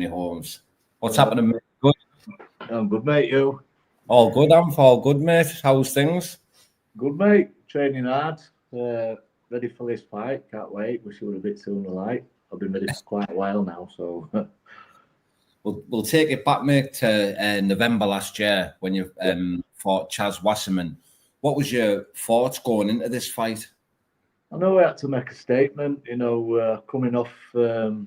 Holmes. What's happening, mate? Good? I'm good, mate. You? All good, all good, mate. How's things? Good, mate. Training hard. Ready for this fight. Can't wait. Wish it were a bit sooner, like. I've been ready for quite a while now, so... We'll take it back, mate, to November last year when you fought Chaz Wasserman. What was your thoughts going into this fight? I know I had to make a statement, coming off 2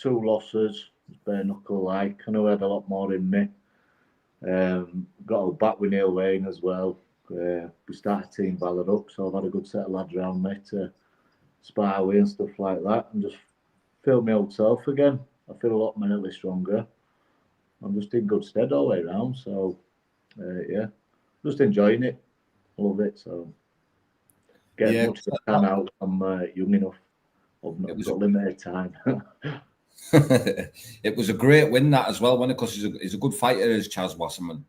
losses, bare knuckle like. I know I had a lot more in me. Got all back with Neil Lane as well. We started Team Valor up, so I've had a good set of lads around me to spar with and stuff like that, and just feel my old self again. I feel a lot mentally stronger. I'm just in good stead all the way around, so just enjoying it. Love it, so get as much as I can out. I'm young enough. I've not got limited time. It was a great win, that as well, wasn't it? Because he's a good fighter, is Chaz Wasserman.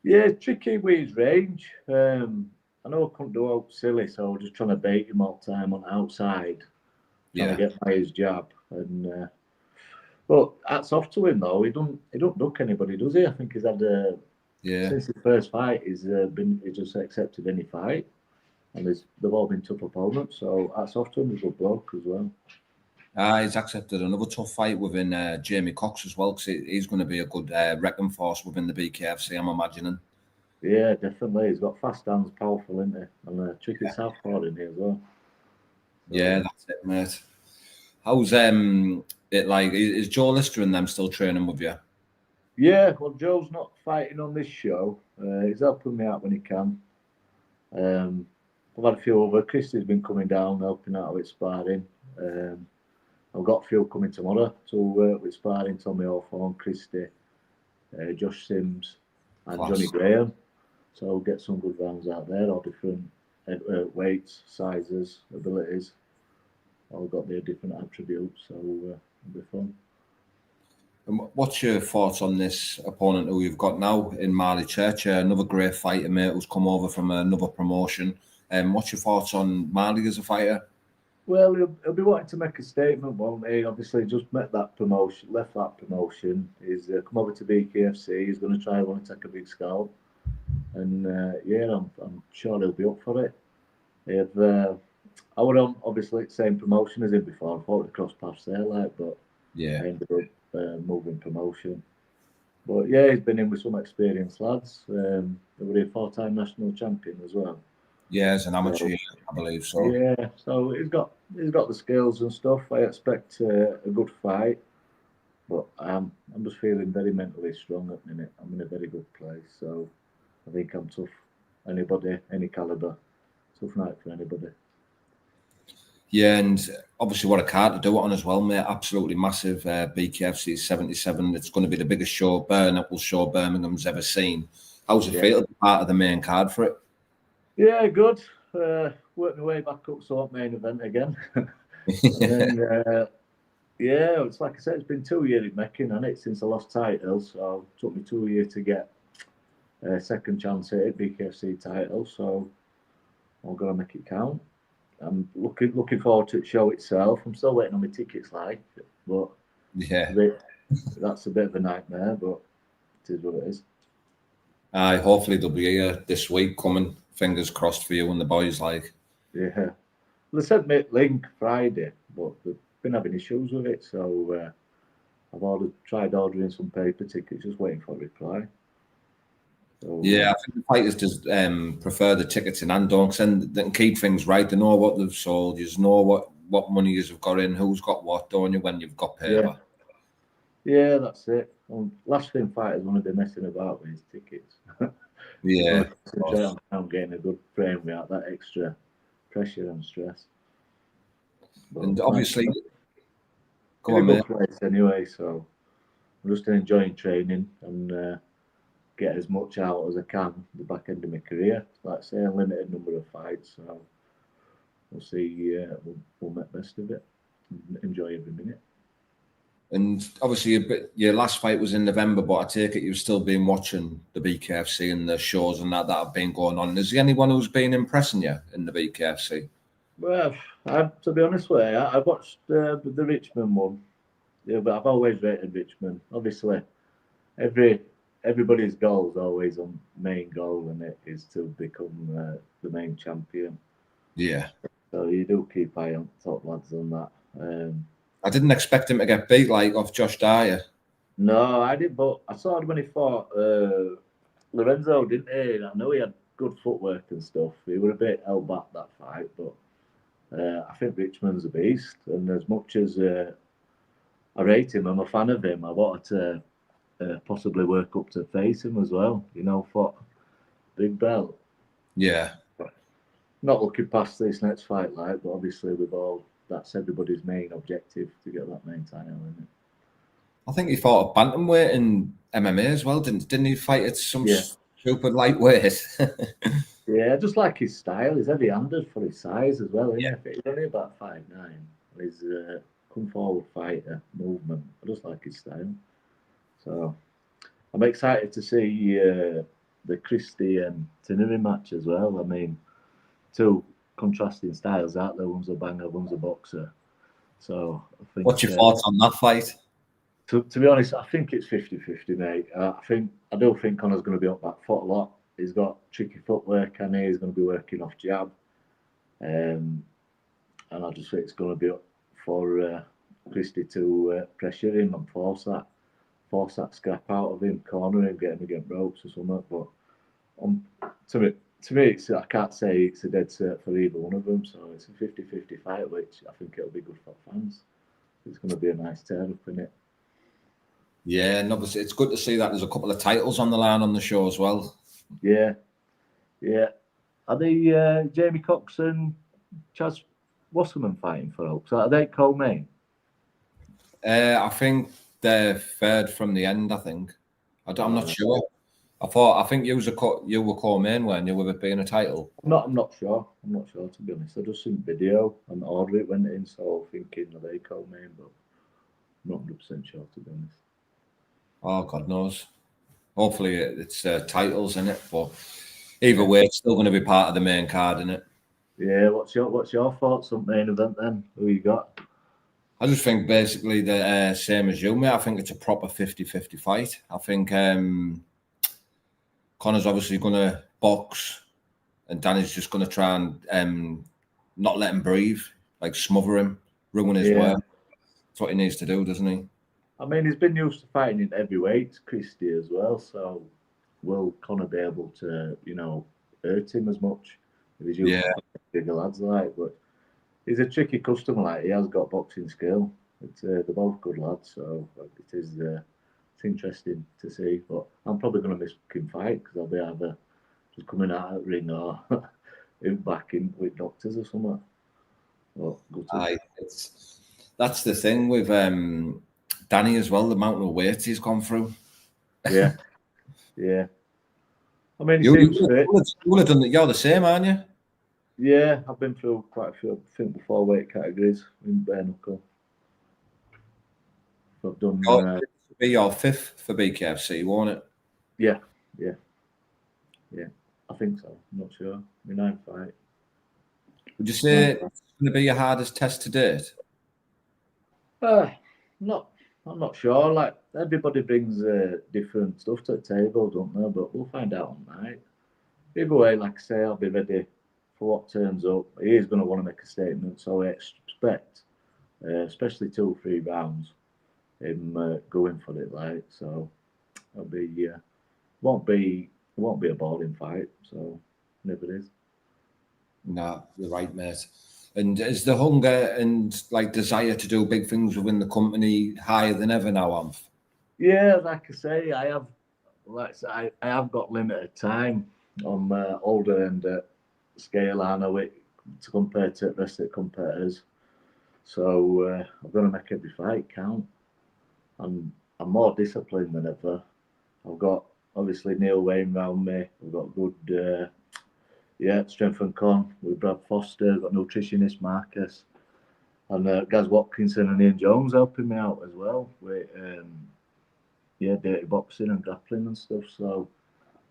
Yeah, tricky with his range. I know I couldn't do out silly, so I was just trying to bait him all the time on the outside, trying to get by his jab. And but hats off to him though. He don't duck anybody, does he? I think he's had since his first fight, he's just accepted any fight, and they've all been tough opponents. So hats off to him. He's a good bloke as well. He's accepted another tough fight within Jamie Cox as well, because he's going to be a good wrecking force within the BKFC, I'm imagining. Yeah, definitely. He's got fast hands, powerful, isn't he? And tricky southpaw in here as well. So, yeah, that's it, mate. How's it like? Is Joe Lister and them still training with you? Yeah, well, Joe's not fighting on this show. He's helping me out when he can. I've had a few over. Christy's been coming down, helping out with sparring. I've got a few coming tomorrow to work with sparring. Tommy Hawthorne, Christy, Josh Sims, and Johnny Graham. So I'll get some good rounds out there, all different weights, sizes, abilities. All got their different attributes, so it'll be fun. And what's your thoughts on this opponent who you've got now in Marley Churcher, another great fighter, mate, who's come over from another promotion? What's your thoughts on Marley as a fighter? Well, he'll be wanting to make a statement, won't he? Obviously, just left that promotion. He's come over to BKFC. He's going to try and take a big scalp. And I'm sure he'll be up for it. I was on obviously the same promotion as him before. I thought we'd cross paths there, but I ended up moving promotion. But yeah, he's been in with some experienced lads. He was a 4-time national champion as well. Yeah, as an amateur, I believe so. Yeah, so he's got the skills and stuff. I expect a good fight, but I'm just feeling very mentally strong at the minute. I'm in a very good place, so I think I'm tough. Anybody, any caliber, tough night for anybody. Yeah, and obviously what a card to do it on as well, mate. Absolutely massive. BKFC 77. It's going to be the biggest show, bare-knuckle show Birmingham's ever seen. How's it feel to be part of the main card for it? Yeah, good. Worked my way back up to that main event again. And then, it's like I said, it's been 2 years in making, hasn't it, since I lost titles. So it took me 2 years to get a second chance at it, BKFC title. So I'm going to make it count. I'm looking forward to the show itself. I'm still waiting on my tickets, but that's a bit of a nightmare, but it is what it is. Hopefully they'll be here this week coming. Fingers crossed for you and the boys, Yeah. Well, they sent me link Friday, but they've been having issues with it, so I've tried ordering some paper tickets, just waiting for a reply. So, I think the fighters just prefer the tickets in hand, don't they can keep things right. They know what they've sold. You know what money you've got in, who's got what, don't you, when you've got paper. Yeah, that's it. Last thing fighters want to be messing about with his tickets. Yeah. I'm getting a good frame without that extra pressure and stress. But and obviously, go on, mate. Place anyway, so I'm just enjoying training and get as much out as I can at the back end of my career. Like I say, a limited number of fights, so we'll see. We'll make best of it. Enjoy every minute. And obviously, your last fight was in November, but I take it you've still been watching the BKFC and the shows and that have been going on. Is there anyone who's been impressing you in the BKFC? Well, to be honest with you, I watched the Richmond one. Yeah, but I've always rated Richmond. Obviously, everybody's goal is always a main goal, and it is to become the main champion. Yeah. So you do keep eye on top lads on that. I didn't expect him to get beat like off Josh Dyer. No, I did, but I saw him when he fought Lorenzo, didn't he? I know he had good footwork and stuff. He was a bit held back that fight, but I think Richmond's a beast. And as much as I rate him, I'm a fan of him. I wanted to possibly work up to face him as well. You know, for big belt. Yeah. Not looking past this next fight, like, but obviously that's everybody's main objective to get that main title, isn't it? I think he fought a bantamweight in MMA as well, didn't he? Fight at some stupid lightweight. Yeah, just like his style. He's heavy-handed for his size as well, isn't he? He's only about 5'9". His come forward fighter movement. I just like his style. So I'm excited to see the Christie and Tinnery match as well. I mean, two contrasting styles out there. One's a banger, one's a boxer. So I think. What's your thoughts on that fight? To be honest, I think it's 50-50, mate. I do think Connor's going to be up that foot a lot. He's got tricky footwork, and he's going to be working off jab. And I just think it's going to be up for Christie to pressure him and force that scrap out of him, corner him, get him against ropes or something. But to me, I can't say it's a dead cert for either one of them. So it's a 50-50 fight, which I think it'll be good for fans. It's going to be a nice turn up in it. Yeah, and obviously it's good to see that there's a couple of titles on the line on the show as well. Yeah. Are they Jamie Cox and Chaz Wasserman fighting for Oaks? Are they co-main? I think they're third from the end. I think. I'm not sure. I think you were co-main when you were being a title. I'm not sure. I'm not sure, to be honest. I just seen video and the order it went in, so thinking are they co-main, but I'm not 100% sure, to be honest. Oh, God knows. Hopefully it's titles in it, but either way, it's still going to be part of the main card, isn't it? Yeah. What's your thoughts on main event then? Who you got? I just think basically the same as you, mate. I think it's a proper 50-50 fight. I think Connor's obviously going to box, and Danny's just going to try and not let him breathe, like smother him, ruin his work. That's what he needs to do, doesn't he? I mean, he's been used to fighting in heavyweights, Christie, as well. So will Connor be able to, hurt him as much if he's used to bigger lads like? But he's a tricky customer. Like, he has got boxing skill. They're both good lads, so it is. It's interesting to see. But I'm probably going to miss him fight because I'll be either just coming out of the ring or back in with doctors or something. That's the thing with Danny as well. The amount of weight he's gone through. Yeah. I mean, you would have done that. You're the same, aren't you? Yeah, I've been through quite a few. I think the 4 weight categories in bare knuckle. I've done. It'll be your 5th for BKFC, won't it? Yeah. I think so. I'm not sure. My 9th fight. Would you say it's going to be your hardest test to date? I'm not sure. Like, everybody brings different stuff to the table, don't they? But we'll find out on night. Either way, like I say, I'll be ready for what turns up. He is going to want to make a statement, so I expect, especially 2 or 3 rounds, him going for it. Like, so it'll be won't be a boring fight. So never is. No, you're right, mate. And is the hunger and like desire to do big things within the company higher than ever now, Amph? Yeah, like I say, I have got limited time on my older end scale, I know it, to compare to the rest of the competitors. So I'm going to make every fight count. I'm more disciplined than ever. I've got obviously Neil Wayne round me. We've got good, strength and con with Brad Foster. I've got nutritionist Marcus, and Gaz Watkinson and Ian Jones helping me out as well with dirty boxing and grappling and stuff. So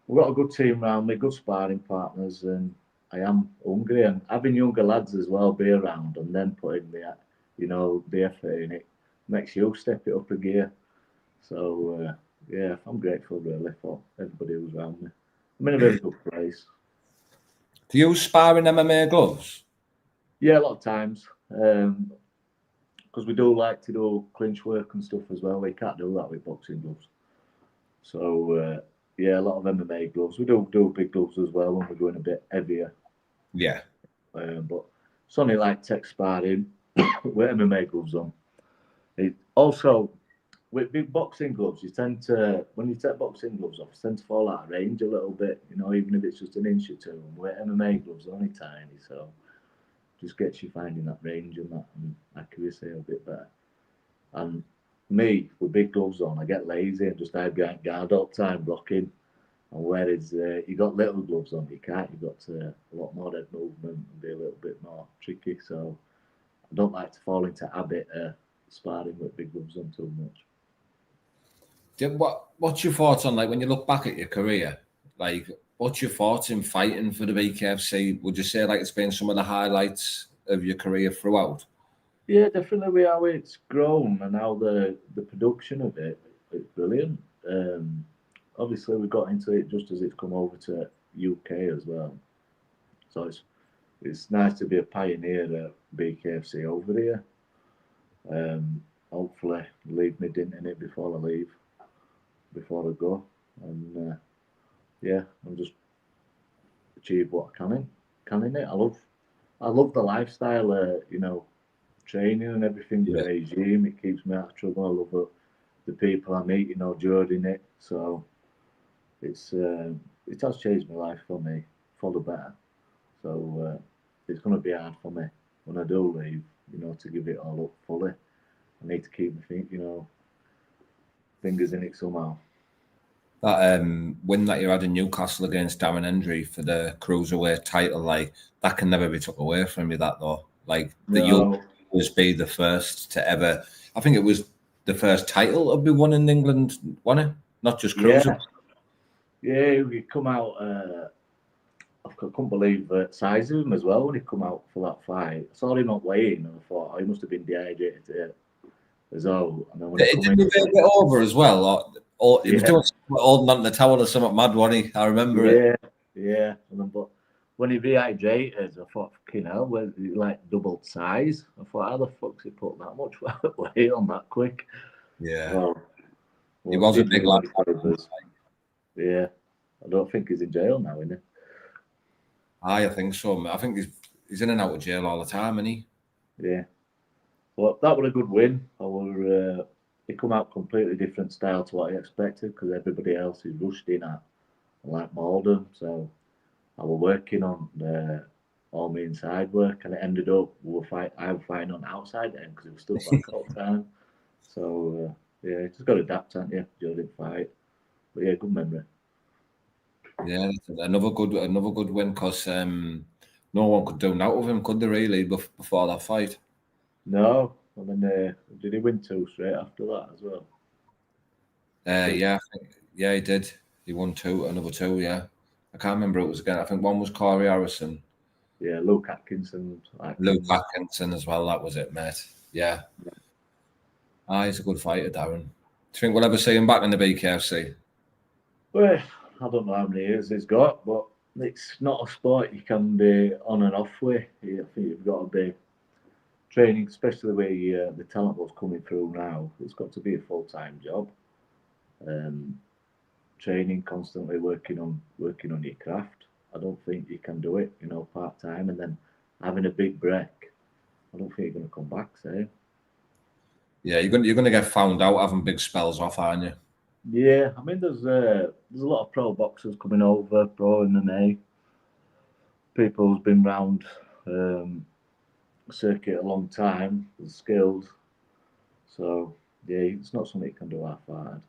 we've got a good team around me, good sparring partners, and I am hungry. And having younger lads as well be around and then putting the effort in it makes you step it up a gear. So yeah, I'm grateful really for everybody who's around me. I'm in a very good place. Do you spar in MMA gloves? Yeah, a lot of times. Because we do like to do clinch work and stuff as well. We can't do that with boxing gloves. So yeah, a lot of MMA gloves. We do big gloves as well when we're going a bit heavier. Yeah. But it's only like tech sparring with MMA gloves on. Also, with big boxing gloves, you tend to, when you take boxing gloves off, you tend to fall out of range a little bit, even if it's just an inch or two. And with MMA gloves, they're only tiny, so just gets you finding that range and that and accuracy a bit better. And me, with big gloves on, I get lazy and just hide behind guard all the time, blocking. And whereas you got little gloves on, you can't. You've got a lot more head movement and be a little bit more tricky. So I don't like to fall into habit of sparring with big gloves on too much. What's your thoughts on, like, when you look back at your career, like, what's your thoughts in fighting for the BKFC? Would you say, like, it's been some of the highlights of your career throughout? Yeah, definitely. We how it's grown and how the production of it's brilliant. Obviously, we got into it just as it's come over to UK as well. So it's nice to be a pioneer at BKFC over here. Hopefully, leave me dint in it before I go. And yeah, I'm just achieve what I can in it. I love the lifestyle. Training and everything, the regime. It keeps me out of trouble. I love the people I meet, during it. So it has changed my life for me for the better. So it's going to be hard for me when I do leave, to give it all up fully. I need to keep my fingers in it somehow. That win that you had in Newcastle against Darren Hendry for the cruiserweight title, like, that can never be took away from you. That though, like, you'll always be the first to ever. I think it was the first title to be won in England, wasn't it? Not just cruiser. Yeah, he come out. I couldn't believe the size of him as well when he come out for that fight. I saw him not weighing, and I thought, he must have been dehydrated as well. And then when he did a bit over as well, or he was doing holding on the towel or something mad, wasn't he? I remember it. Yeah. But when he rehydrated, I thought, fucking hell, he like doubled size. I thought, how the fuck's he put that much weight on that quick? Yeah. Well, he was a big lad. Yeah. I don't think he's in jail now, isn't he? I think so. I think he's in and out of jail all the time, isn't he? Yeah. Well, that was a good win. He come out completely different style to what I expected because everybody else is rushed in at like Malden. So I was working on all my inside work, and it ended up I was fighting on the outside end because it was still back all the time. So yeah, just got to adapt, haven't you, during the fight. But yeah, good memory. Yeah, another good win because no one could do that with him, could they, really, before that fight? No, and then did he win 2 straight after that as well? Yeah, he did. He won another 2. Yeah, I can't remember who it was again. I think one was Corey Harrison. Yeah, Luke Atkinson. Luke Atkinson as well. That was it, mate. Yeah. He's a good fighter, Darren. Do you think we'll ever see him back in the BKFC? Well, I don't know how many years he's got, but it's not a sport you can be on and off with. I think you've got to be training, especially where the talent was coming through now. It's got to be a full-time job. Training constantly, working on your craft. I don't think you can do it, part-time and then having a big break. I don't think you're going to come back, say. Yeah, you're going to get found out having big spells off, aren't you? Yeah, I mean, there's a lot of pro boxers coming over, pro MMA. People who's been round circuit a long time, with skills. So yeah, it's not something you can do half-hard.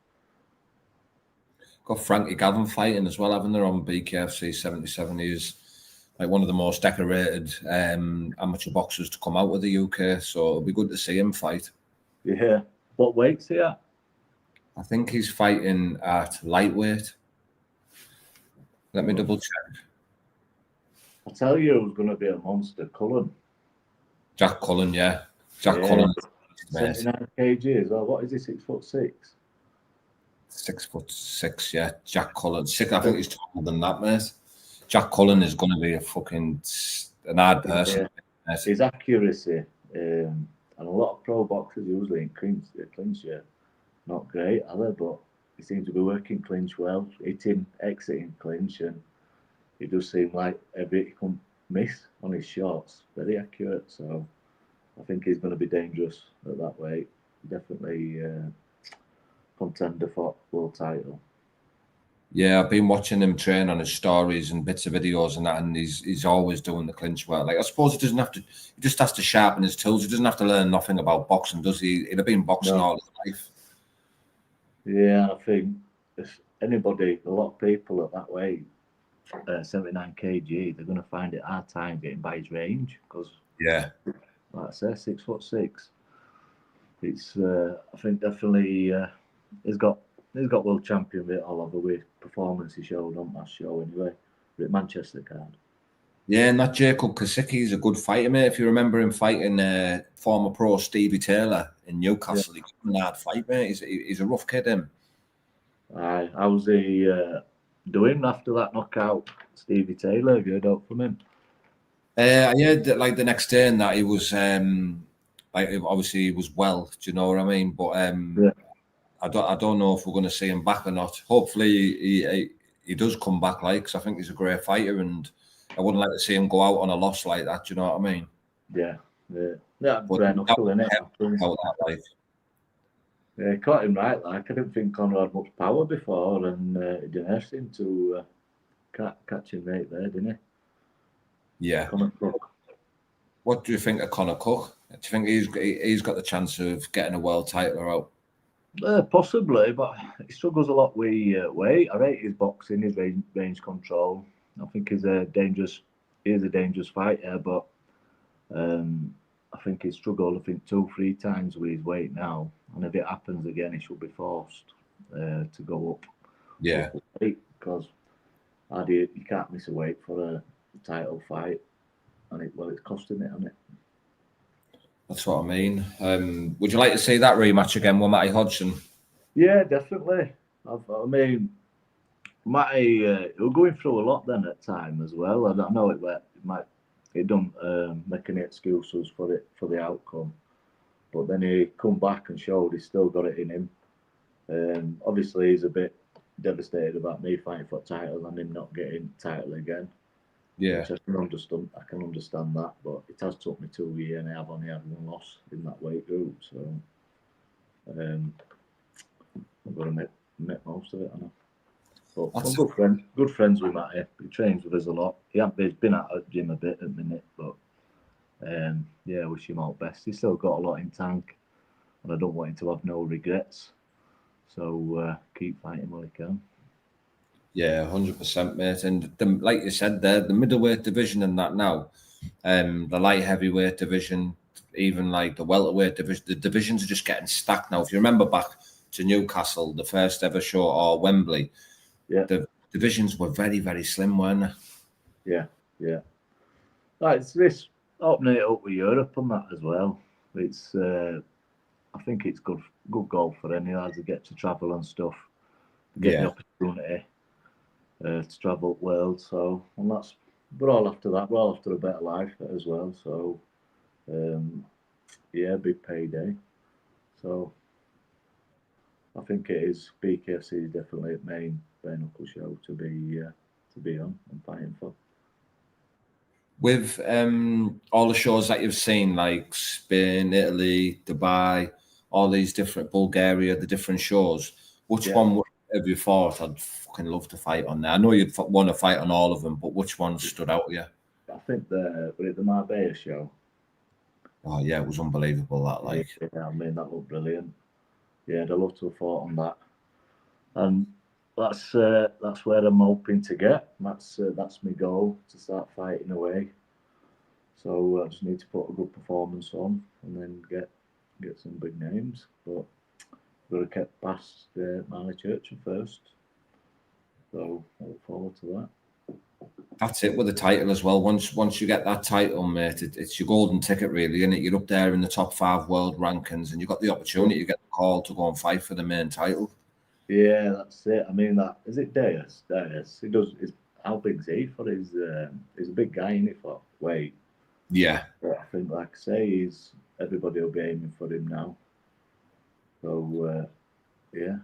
Got Frankie Gavin fighting as well, haven't they, on BKFC 77? He's like one of the most decorated amateur boxers to come out of the UK, so it'll be good to see him fight. Yeah. What weight's he at? I think he's fighting at lightweight. Let me double check. I tell you, who's going to be a monster, Cullen. Jack Cullen, yeah. Jack Cullen mate. 79 kg as well. What is he, 6'6"? 6'6", yeah. Jack Cullen. I think he's taller than that, mate. Jack Cullen is going to be an hard person. Yeah. His accuracy, and a lot of pro boxers usually in clinch, yeah, not great, are they? But he seems to be working clinch well, hitting, exiting clinch, and it does seem like every he can miss on his shots. Very accurate, so I think he's going to be dangerous at that weight. Definitely contender for world title. Yeah, I've been watching him train on his stories and bits of videos and that, and he's always doing the clinch well. Like, I suppose he doesn't have to. He just has to sharpen his tools. He doesn't have to learn nothing about boxing, does he? He'd have been boxing all his life. Yeah, I think anybody, a lot of people at that weight, 79 kg, they're going to find it hard time getting by his range because, yeah, like I say, 6'6". It's I think definitely he's got world champion bit all over with performance he showed on that show anyway. At Manchester card. Yeah, and that Jacob Kasicki is a good fighter, mate. If you remember him fighting former pro Stevie Taylor in Newcastle, he got a hard fight, mate. He's a rough kid, him. Aye, how's he doing after that knockout? Stevie Taylor, have you heard out from him? I heard that, like, the next day and that he was like, obviously he was well. Do you know what I mean? But I don't know if we're going to see him back or not. Hopefully he does come back, like, because I think he's a great fighter, and I wouldn't like to see him go out on a loss like that. Do you know what I mean? Yeah. Bare knuckle, innit? Like. Yeah, caught him right. Like, I didn't think Conor had much power before, and he didn't seem to catch him right there, didn't he? Yeah. Conor Cook. What do you think of Conor Cook? Do you think he's got the chance of getting a world title out? Possibly, but he struggles a lot with weight. I rate his boxing, his range control. I think he's a dangerous fighter, but I think he's struggled, 2-3 times with his weight now. And if it happens again, he should be forced to go up. Yeah. Because you can't miss a weight for a title fight. And it's costing it, hasn't it? That's what I mean. Would you like to see that rematch again with Matty Hodgson? Yeah, definitely. I mean, Matty, he was going through a lot then at time as well. I know it don't make any excuses for the outcome, but then he come back and showed he's still got it in him. Obviously, he's a bit devastated about me fighting for a title and him not getting title again. Yeah, which I can understand that, but it has took me 2 years and I have only had one loss in that weight group, so I'm going to make most of it. I know. But I'm good friends with Matty. He trains with us a lot. He's been at the gym a bit at the minute, but yeah, I wish him all the best. He's still got a lot in tank, and I don't want him to have no regrets. So keep fighting while he can. Yeah, 100%, mate. And like you said there, the middleweight division and that now, the light heavyweight division, even like the welterweight division, the divisions are just getting stacked now. If you remember back to Newcastle, the first ever show, or Wembley, the divisions were very, very slim, weren't they? Yeah. Like, it's this opening it up with Europe and that as well. It's I think it's good goal for any lads to get to travel and stuff, get the opportunity to travel the world. So, and we're all after that. We're all after a better life as well. So, yeah, big payday. So, I think it is BKFC is definitely a main bare knuckle show to be on and fighting for. With all the shows that you've seen, like Spain, Italy, Dubai, all these different Bulgaria, the different shows, which one have you thought I'd fucking love to fight on there? I know you'd want to fight on all of them, but which one stood out to you? I think the Marbella show. Oh yeah, it was unbelievable. That, like, yeah, I mean, that looked brilliant. Yeah, I'd love to have fought on that, and that's where I'm hoping to get. That's my goal, to start fighting away. So I just need to put a good performance on and then get some big names. But got to get past Marley Churcher first. So I look forward to that. That's it with the title as well. Once you get that title, mate, it's your golden ticket, really, isn't it? You're up there in the top 5 world rankings, and you've got the opportunity to get the call to go and fight for the main title. Yeah, that's it. I mean, that is it. Diaz. He does. How big's he for his? He's a big guy, isn't he, for weight? Yeah. But I think, like I say, everybody will be aiming for him now. So yeah,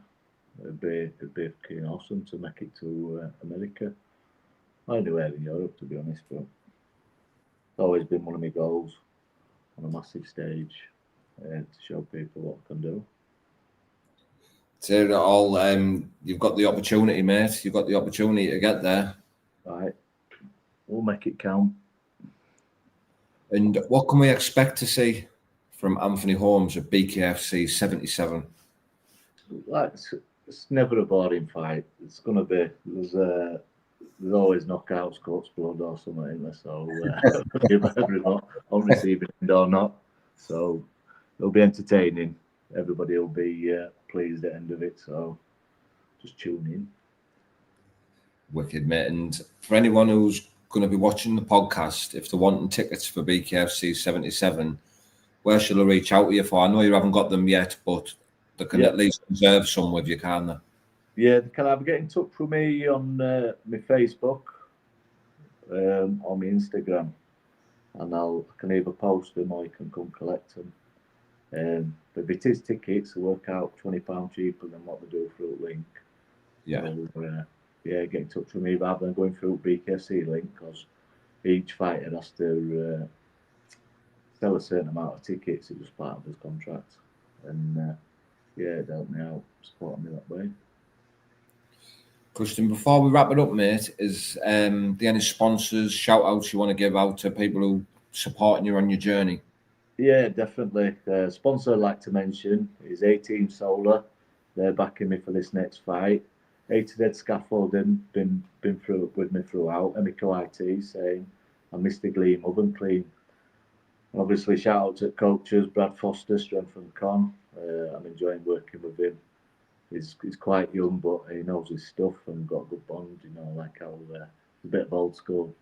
it'd be fucking awesome to make it to America. Anywhere in Europe, to be honest, but it's always been one of my goals on a massive stage to show people what I can do. So it all, you've got the opportunity, mate. You've got the opportunity to get there. Right, we'll make it count. And what can we expect to see from Anthony Holmes at BKFC 77? Like, it's never a boring fight. It's gonna be there's always knockouts, cuts, blood, or something in there. So everyone on receiving end or not. So it'll be entertaining. Everybody will be pleased at the end of it. So just tune in. Wicked, mate. And for anyone who's going to be watching the podcast, if they're wanting tickets for BKFC 77, where shall I reach out to you for? I know you haven't got them yet, but they can at least reserve some with you, can't they? Yeah, they can either get in touch with me on my Facebook or my Instagram, and I can either post them or you can come collect them. But if it is tickets, they work out £20 cheaper than what they do through Link. Yeah. So, yeah, get in touch with me rather than going through BKFC Link, because each fighter has to sell a certain amount of tickets. It's just part of his contract. And yeah, it helped me out, supporting me that way. Christian, before we wrap it up, mate, is there any sponsors, shout outs you want to give out to people who supporting you on your journey? Yeah, definitely. Sponsor I'd like to mention is A-Team Solar. They're backing me for this next fight. A2Z Scaffolding been through with me throughout. Emiko IT saying I'm Mr. Gleam, oven clean. And obviously, shout out to coaches, Brad Foster, Strength and Con. I'm enjoying working with him. He's quite young, but he knows his stuff and got a good bond. You know, like how he's a bit of old school.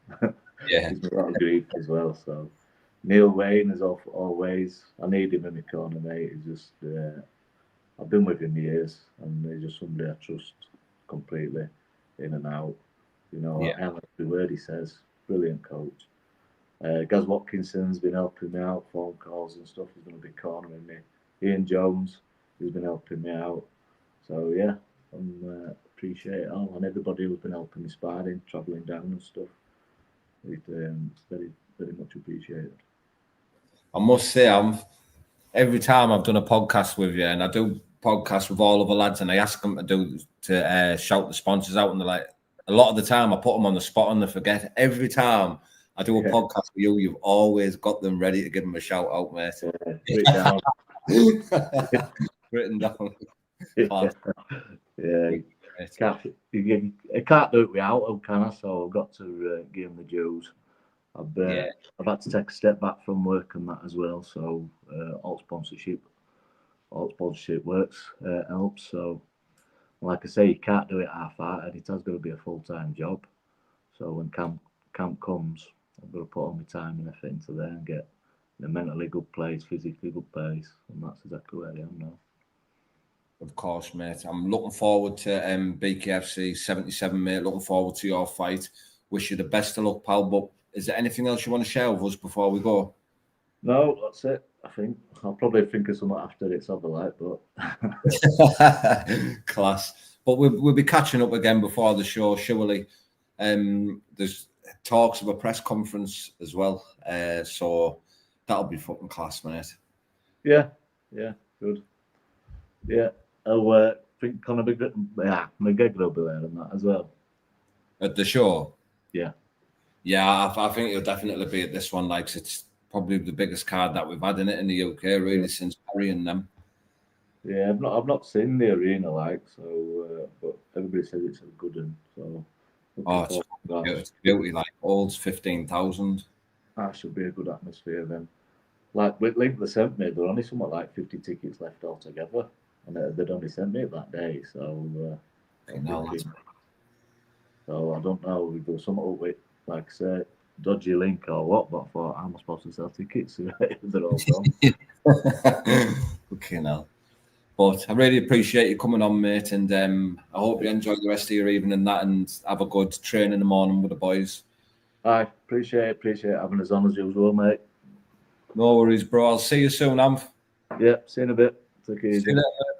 Yeah. He's got a lot of grief as well. So Neil Wayne, as always, I need him in my corner, mate. He's just I've been with him years, and he's just somebody I trust completely, in and out. You know, I have every word he says. Brilliant coach. Gaz Watkinson's been helping me out, phone calls and stuff. He's been a big corner in me. Ian Jones, he's been helping me out. So yeah, I appreciate it all, and everybody who's been helping me sparring, travelling down and stuff. It's very, very much appreciated. I must say, every time I've done a podcast with you, and I do podcasts with all of the lads, and I ask them to shout the sponsors out, and they're like, a lot of the time I put them on the spot and they forget. Every time I do a podcast with you, you've always got them ready to give them a shout out, mate. Written down. Written down. Yeah. I can't do it without them, can I? So I've got to give them the dues. I've had to take a step back from work and that as well. So all sponsorship works, helps. So like I say, you can't do it half-hearted. It has got to be a full-time job. So when camp comes, I've got to put all my time and effort into there and get in a mentally good place, physically good place, and that's exactly where I am now. Of course, mate. I'm looking forward to BKFC 77, mate. Looking forward to your fight. Wish you the best of luck, pal. But is there anything else you want to share with us before we go? No, that's it. I think I'll probably think of something after it's over, like, but class. But we'll be catching up again before the show, surely. There's talks of a press conference as well, so that'll be fucking class, mate. Yeah, good. Yeah, I think Conor McGregor will be there and that as well. At the show? Yeah. Yeah, I think he'll definitely be at this one. Like, it's probably the biggest card that we've had in it in the UK, really, since Harry and them. Yeah, I've not seen the arena, like, so, but everybody says it's a good one, so. It's beauty, like, holds 15,000. That should be a good atmosphere then. Like, with Link, they sent me, there were only somewhat like 50 tickets left altogether, and they'd only sent me it that day, so. So I don't know if there was something up with, like I say, dodgy link or what, but I thought, how am I supposed to sell tickets? They're all gone. Okay, now. But I really appreciate you coming on, mate, and I hope you enjoy the rest of your evening and that, and have a good train in the morning with the boys. I appreciate having us on as usual, mate. No worries, bro. I'll see you soon, Amph. Yeah, see you in a bit. Take it easy. See you later.